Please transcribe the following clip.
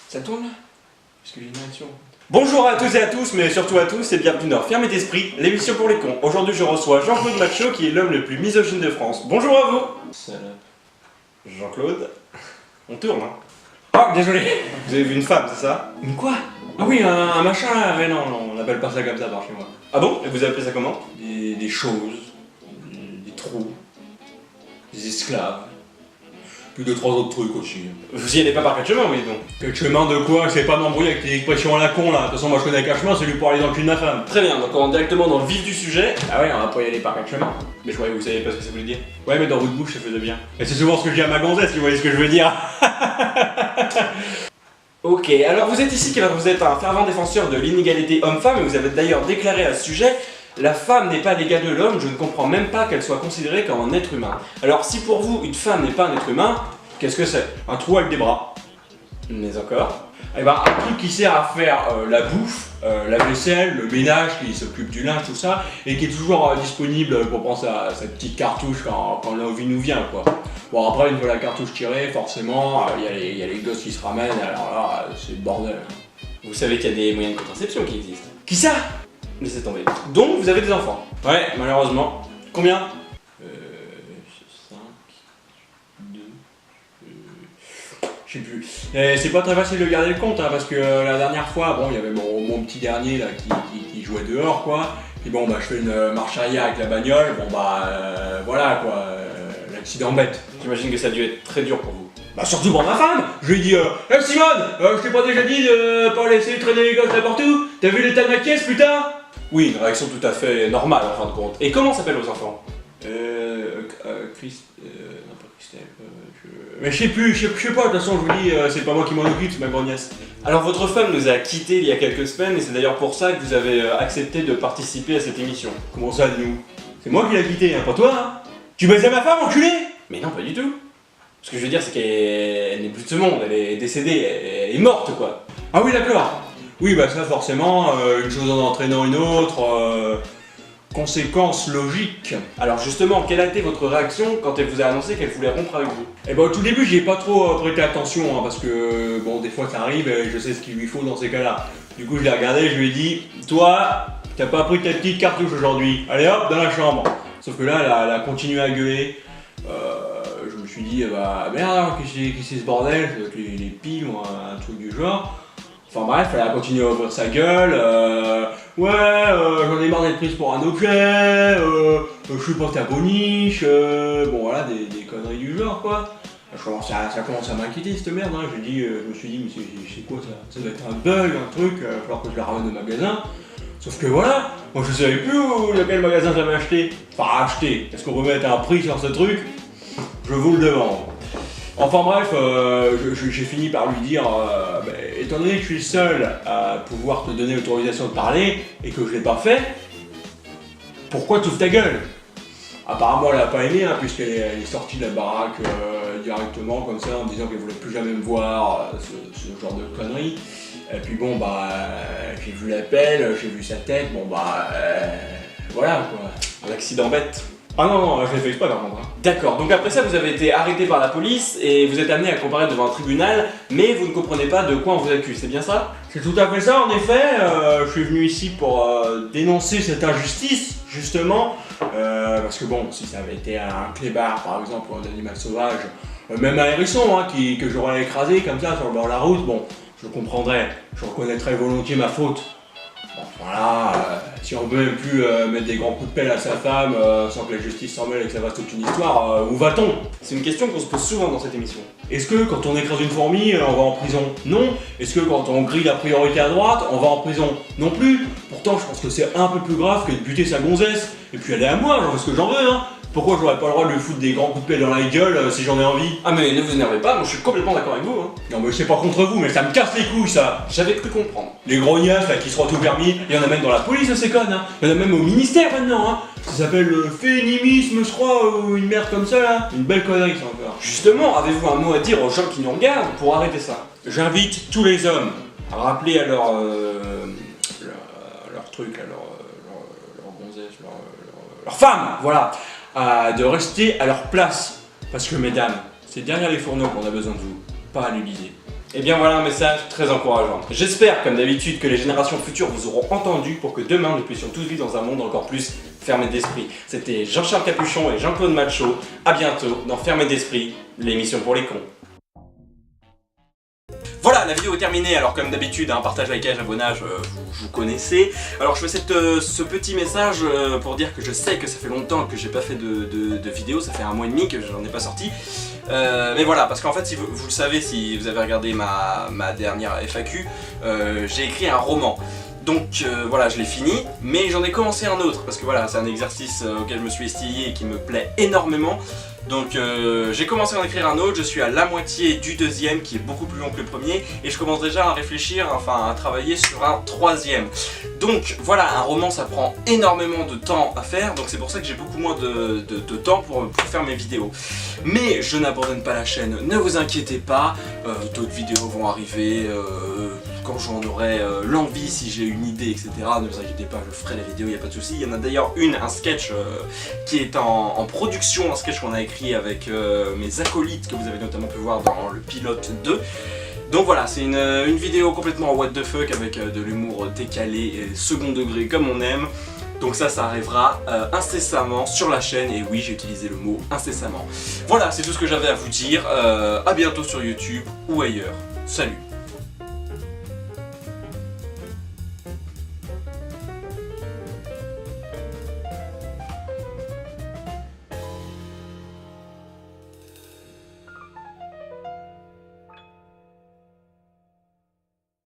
Ça tourne là? Parce que j'ai une réaction. Bonjour à toutes et à tous, mais surtout à tous, et bienvenue dans Fermez d'esprit, l'émission pour les cons. Aujourd'hui, je reçois Jean-Claude Macho, qui est l'homme le plus misogyne de France. Bonjour à vous. Salope. Jean-Claude. On tourne, hein. Oh, désolé. Vous avez vu une femme, c'est ça? Une quoi? Ah oui, un machin là. Mais non, on n'appelle pas ça comme ça par chez moi. Ah bon? Et vous appelez ça comment? Des choses, des trous, des esclaves. Plus de 3 autres trucs aussi. Vous y allez pas par quatre chemins, oui donc. Quel chemin de quoi? C'est pas m'embrouiller avec tes expressions à la con là. De toute façon, moi je connais qu'un chemin, c'est lui pour aller dans le cul de ma femme. Très bien, donc on rentre directement dans le vif du sujet. Ah ouais, on va pas y aller par quatre chemins. Mais je croyais que vous saviez pas ce que ça voulait dire. Ouais, mais dans votre bouche ça faisait bien. Et c'est souvent ce que je dis à ma gonzesse, si vous voyez ce que je veux dire. Ok, alors vous êtes ici car vous êtes un fervent défenseur de l'inégalité homme-femme et vous avez d'ailleurs déclaré à ce sujet: la femme n'est pas l'égale de l'homme, je ne comprends même pas qu'elle soit considérée comme un être humain. Alors si pour vous une femme n'est pas un être humain, qu'est-ce que c'est? Un trou avec des bras. Mais encore? Eh ben, un truc qui sert à faire la bouffe, la vaisselle, le ménage, qui s'occupe du linge, tout ça, et qui est toujours disponible pour prendre sa petite cartouche quand l'envie nous vient, quoi. Bon, après, une fois la cartouche tirée, forcément, il y a les gosses qui se ramènent, alors là, c'est le bordel. Vous savez qu'il y a des moyens de contraception qui existent. Qui ça? Laissez tomber. Donc vous avez des enfants? Ouais, malheureusement. Combien? 5, 2... Je sais plus. C'est pas très facile de garder le compte, hein, parce que la dernière fois, bon, il y avait mon petit dernier là qui jouait dehors, quoi. Puis bon, bah, je fais une marche arrière avec la bagnole, bon, bah, voilà, quoi, l'accident bête. J'imagine que ça a dû être très dur pour vous. Bah, surtout pour ma femme! Je lui ai dit, hey Simone, je t'ai pas déjà dit de pas laisser traîner les gosses n'importe où? T'as vu l'état de ma caisse, putain? Oui, une réaction tout à fait normale en fin de compte. Et comment s'appellent vos enfants? Non, pas Christelle, Mais je sais plus, je sais pas, de toute façon, je vous dis, c'est pas moi qui m'en occupe, c'est ma grand-nièce. Alors votre femme nous a quittés il y a quelques semaines et c'est d'ailleurs pour ça que vous avez accepté de participer à cette émission. Comment ça, nous? C'est moi qui l'ai quitté, hein, pas toi, hein? Tu baisais ma femme, enculé? Mais non, pas du tout. Ce que je veux dire, c'est qu'elle n'est plus de ce monde, elle est décédée, elle est morte, quoi. Ah oui, d'accord. Oui, bah ça, forcément, une chose en entraînant une autre, conséquence logique. Alors justement, quelle a été votre réaction quand elle vous a annoncé qu'elle voulait rompre avec vous? Eh ben, au tout début, j'y ai pas trop prêté attention, hein, parce que, bon, des fois ça arrive et je sais ce qu'il lui faut dans ces cas-là. Du coup, je l'ai regardé, je lui ai dit, toi, t'as pas pris ta petite cartouche aujourd'hui, allez hop, dans la chambre. Sauf que là, elle a continué à gueuler. Je me suis dit, bah merde, alors, qu'est-ce que c'est ce bordel? Ça doit être les piles ou un truc du genre. Enfin bref, elle a continué à ouvrir sa gueule, ouais, j'en ai marre d'être prise pour un objet, je suis pas ta boniche, bon voilà, des conneries du genre, quoi. Ça commence à m'inquiéter cette merde, hein. Je me suis dit, mais c'est quoi ça? Ça doit être un bug, un truc, il va falloir que je la ramène au magasin. Sauf que voilà, moi je savais plus lequel magasin j'avais acheté. Enfin acheté, est-ce qu'on peut mettre un prix sur ce truc? Je vous le demande. Enfin bref, j'ai fini par lui dire, étant donné que je suis le seul à pouvoir te donner l'autorisation de parler et que je l'ai pas fait, pourquoi tu ouvres ta gueule? Apparemment elle a pas aimé, hein, puisqu'elle est sortie de la baraque directement comme ça en me disant qu'elle voulait plus jamais me voir, ce genre de conneries. Et puis bon bah j'ai vu l'appel, j'ai vu sa tête, bon bah voilà quoi. Un accident bête. Ah non, je l'ai fait exprès par contre. Hein. D'accord, donc après ça vous avez été arrêté par la police et vous êtes amené à comparaître devant un tribunal, mais vous ne comprenez pas de quoi on vous accuse, c'est bien ça? C'est tout à fait ça en effet, je suis venu ici pour dénoncer cette injustice, justement, parce que bon, si ça avait été un clébard par exemple ou un animal sauvage, même un hérisson hein, que j'aurais écrasé comme ça sur le bord de la route, bon, je comprendrais, je reconnaîtrais volontiers ma faute. Bon, voilà, si on peut même plus mettre des grands coups de pelle à sa femme sans que la justice s'en mêle et que ça fasse toute une histoire, où va-t-on? C'est une question qu'on se pose souvent dans cette émission. Est-ce que quand on écrase une fourmi, on va en prison? Non. Est-ce que quand on grille la priorité à droite, on va en prison? Non plus. Pourtant, je pense que c'est un peu plus grave que de buter sa gonzesse. Et puis elle est à moi, j'en fais ce que j'en veux, hein. Pourquoi j'aurais pas le droit de lui foutre des grands coups de pelle dans la gueule si j'en ai envie? Ah mais ne vous énervez pas, moi je suis complètement d'accord avec vous. Hein. Non mais c'est pas contre vous, mais ça me casse les couilles ça. J'avais cru comprendre. Les grognasses là qui se tout permis, il y en a même dans la police ces connes, hein. Il y en a même au ministère maintenant, hein. Ça s'appelle le féminisme je crois, ou une merde comme ça là. Une belle connerie ça encore. Justement, avez-vous un mot à dire aux gens qui nous regardent pour arrêter ça? J'invite tous les hommes à rappeler à leur truc, à leur gonzesse, leur femme, voilà, de rester à leur place. Parce que mesdames, c'est derrière les fourneaux qu'on a besoin de vous, pas à l'Élysée. Et bien voilà un message très encourageant. J'espère comme d'habitude que les générations futures vous auront entendu pour que demain nous puissions tous vivre dans un monde encore plus fermé d'esprit. C'était Jean-Charles Capuchon et Jean-Claude Macho. A bientôt dans Fermé d'esprit, l'émission pour les cons. Voilà, la vidéo est terminée. Alors comme d'habitude, un partage, likage, abonnage, vous connaissez. Alors je fais ce petit message pour dire que je sais que ça fait longtemps que j'ai pas fait de vidéo, ça fait 1 mois et demi que j'en ai pas sorti. Mais voilà, parce qu'en fait, si vous le savez, si vous avez regardé ma dernière FAQ, j'ai écrit un roman. Donc voilà, je l'ai fini, mais j'en ai commencé un autre, parce que voilà, c'est un exercice auquel je me suis essayé et qui me plaît énormément. Donc j'ai commencé à en écrire un autre, je suis à la moitié du deuxième qui est beaucoup plus long que le premier et je commence déjà à réfléchir, enfin à travailler sur un troisième. Donc voilà, un roman ça prend énormément de temps à faire, donc c'est pour ça que j'ai beaucoup moins de temps pour faire mes vidéos. Mais je n'abandonne pas la chaîne, ne vous inquiétez pas, d'autres vidéos vont arriver quand j'en aurai l'envie, si j'ai une idée, etc. Ne vous inquiétez pas, je ferai la vidéo, il n'y a pas de souci. Il y en a d'ailleurs un sketch qui est en production, un sketch qu'on a écrit avec mes acolytes que vous avez notamment pu voir dans le pilote 2. Donc voilà, c'est une vidéo complètement what the fuck avec de l'humour décalé et second degré comme on aime. Donc ça arrivera incessamment sur la chaîne, et oui j'ai utilisé le mot incessamment. Voilà, c'est tout ce que j'avais à vous dire, à bientôt sur YouTube ou ailleurs, salut.